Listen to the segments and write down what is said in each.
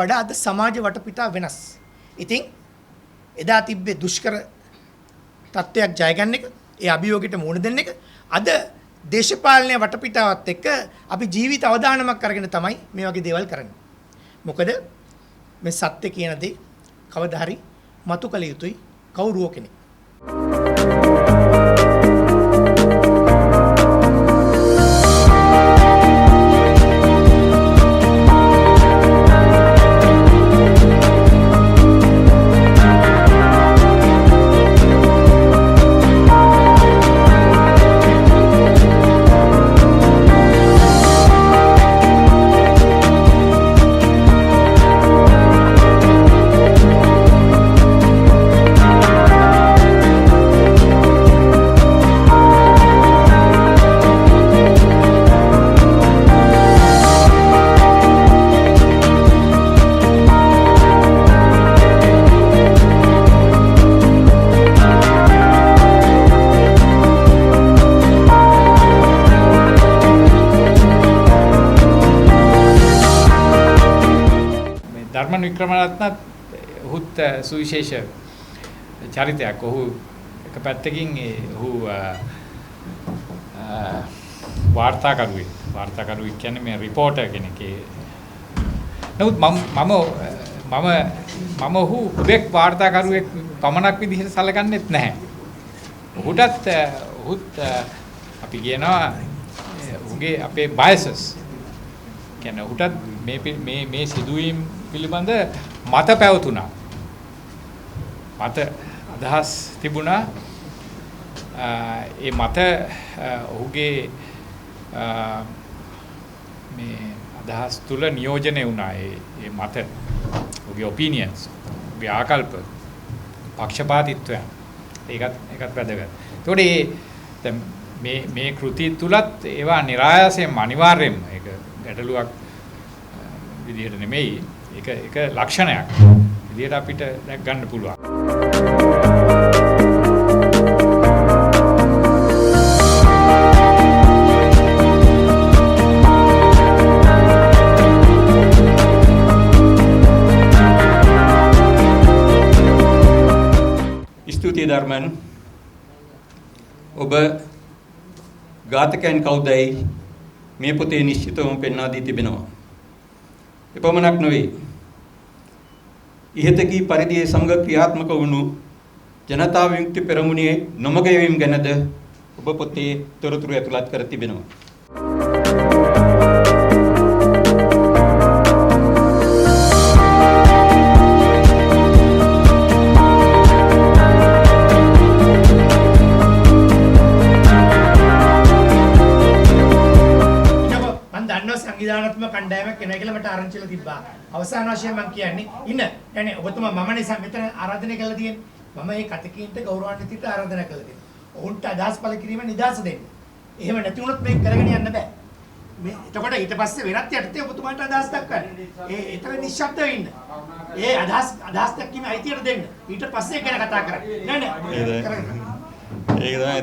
වඩා අද සමාජ වටපිටාව වෙනස්. ඉතින් එදා තිබ්බේ දුෂ්කර තත්ත්වයක් ජය ගන්න එක, ඒ අභියෝගයට මුහුණ දෙන්න එක. අද දේශපාලනයේ වටපිටාවත් එක්ක අපි ජීවිත අවදානමක් අරගෙන තමයි මේ වගේ දේවල් කරන්නේ. මොකද මේ සත්‍ය කියන දේ කවදා හරි මතු කළ යුතුයි කවුරුව කෙනෙක්. ධර්මන් වික්‍රමරත්නත් ඔහුත් සුවිශේෂ චරිතයක්. ඔහු එක පැත්තකින් ඔහු වාර්තාකරුවෙක් කියන්නේ මේ රිපෝටර් කෙනෙක්. නමුත් මම ඔහු හුදෙක් වාර්තාකරුවෙක් පමණක් විදිහට සැලකන්නේත් නැහැ. ඔහුත් අපි කියනවා ඔහුගේ අපේ බයසස් කියන්නේ ඔහුටත් මේ සිදුවීම් පිළිබඳ මත පැවතුණා. මත අදහස් තිබුණා. ඒ මත ඔහුගේ මේ අදහස් තුල නියෝජනය වුණා. ඒ මත ඔහුගේ ඔපිනියන්ස්, ඔහුගේ ආකල්ප, පක්ෂපාතීත්වය ඒකත් වැදගත්. ඒතකොට මේ කෘති තුලත් ඒවා નિરાයාසයෙන්ම අනිවාර්යයෙන්ම ඒක ගැටලුවක් විදිහට නෙමෙයි. ඒක ලක්ෂණයක් විදිහට අපිට දැක් ගන්න පුළුවන්. ස්තුතියි ධර්මන්. ඔබ ඝාතකයන් කවුදයි මේ පොතේ නිශ්චිතවම පෙන්වා දී තිබෙනවා. එපමණක් නොවේ. ඉහත කී පරිදි සමග ක්‍රියාත්මක වුණු ජනතා විමුක්ති පෙරමුණේ නොමග යැවීම ගැනද ඔබ පොතේ තොරතුරු ඇතුළත් කර තිබෙනවා. සංවිධානාත්මක කණ්ඩායමක් එනවා කියලා මට ආරංචිලා තිබ්බා. අවසාන වශයෙන් මම කියන්නේ ඉන්න. يعني ඔබතුමා මමනේ මෙතන ආරාධනය කළා තියෙන්නේ. මම මේ කතකීන්ට ගෞරවාන්විතව ආරාධනා කළා තියෙනවා. ඔවුන්ට අදහස් පළ කිරීම නිදාස දෙන්න. එහෙම නැති වුණොත් මේක කරගෙන යන්න බෑ. මේ එතකොට ඊට පස්සේ වෙනත් යටතේ ඔබතුමාට අදහස් දක්වන්න. ඒතර නිශ්ශබ්දව ඉන්න. ඒ අදහස් දක්වීමේ අයිතියට දෙන්න. ඊට පස්සේ ගැන කතා කරන්න. නෑ ඒක තමයි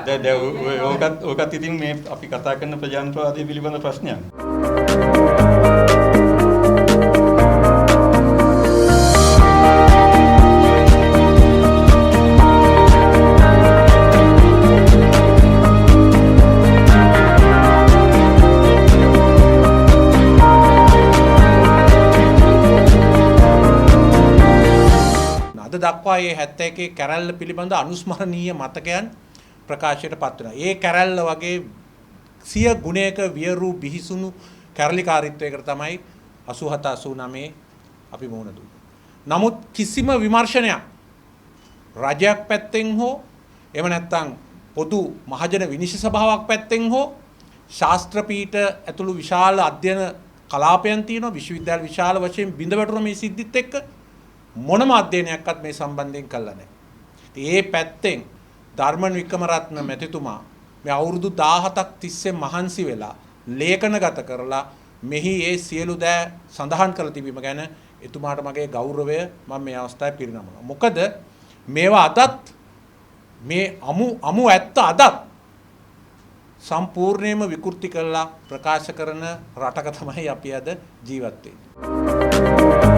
දැන් ඕකත් ඉතින් මේ අපි කතා කරන ප්‍රජාතන්ත්‍රවාදය පිළිබඳ ප්‍රශ්නයක්. දක්වා මේ 71 කැරැල්ල පිළිබඳ අනුස්මරණීය මතකයන් ප්‍රකාශයට පත් වෙනවා. ඒ කැරැල්ල වගේ සිය ගුණයක වියරු බිහිසුණු කැරලිකාරීත්වයකට තමයි 87 89 අපි මුහුණ දුන්නේ. නමුත් කිසිම විමර්ශනයක් රජයක් පැත්තෙන් හෝ එහෙම නැත්නම් පොදු මහජන විනිශ්චය සභාවක් පැත්තෙන් හෝ ශාස්ත්‍ර පීඨ ඇතුළු විශාල අධ්‍යයන කලාපයන් තියෙනවා. විශ්වවිද්‍යාල විශාල වශයෙන් බිඳ වැටුණ මේ සිද්ධිත් එක්ක මොනම අධ්‍යයනයක්වත් මේ සම්බන්ධයෙන් කළා නැහැ. ඒ පැත්තෙන් ධර්මන් වික්‍රමරත්න මැතිතුමා මේ අවුරුදු 17ක් තිස්සේ මහන්සි වෙලා ලේඛනගත කරලා මෙහි ඒ සියලු දෑ සඳහන් කළ තිබීම ගැන එතුමාට මගේ ගෞරවය මම මේ අවස්ථාවේ පිරිනමනවා. මොකද මේවා අදත් මේ අමු ඇත්ත අදත් සම්පූර්ණයෙන්ම විකෘති කරලා ප්‍රකාශ කරන රටක තමයි අපි අද ජීවත් වෙන්නේ.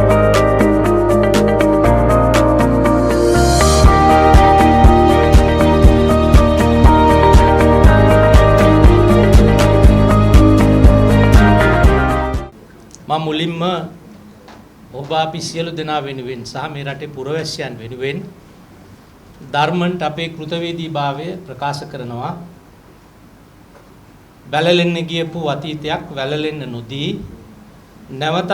මුලින්ම ඔබ අපි සියලු දෙනා වෙනුවෙන් සහ මේ රටේ පුරවැසියන් වෙනුවෙන් ධර්මන්ට අපේ කෘතවේදීභාවය ප්‍රකාශ කරනවා. වැළලෙන්න ගියපු අතීතයක් වැළලෙන්න නොදී නැවතත්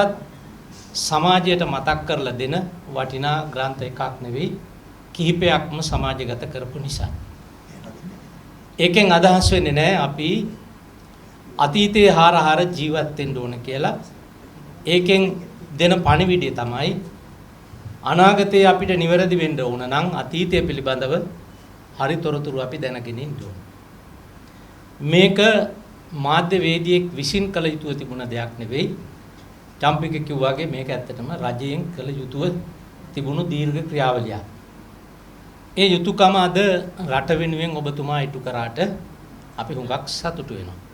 සමාජයට මතක් කරලා දෙන වටිනා ග්‍රන්ථ එකක් නෙවෙයි කිහිපයක්ම සමාජගත කරපු නිසා. ඒකෙන් අදහස් වෙන්නේ නැහැ අපි අතීතයේ හාරහාර ජීවත් වෙන්න ඕන කියලා. ඒකෙන් දෙන පණිවිඩය තමයි අනාගතයේ අපිට නිවැරදි වෙන්න ඕන නම් අතීතය පිළිබඳව හරි තොරතුරු අපි දැනගෙන ඉන්න ඕන. මේක මාධ්‍යවේදියෙක් විසින් කළ යුතුව තිබුණ දෙයක් නෙවෙයි. චම්පික කිව්වාගේ මේක ඇත්තටම රජයෙන් කළ යුතුව තිබුණු දීර්ඝ ක්‍රියාවලියක්. ඒ යුතුයකම අද රට වෙනුවෙන් ඔබතුමා ඉටු කරාට අපි හුඟක් සතුටු වෙනවා.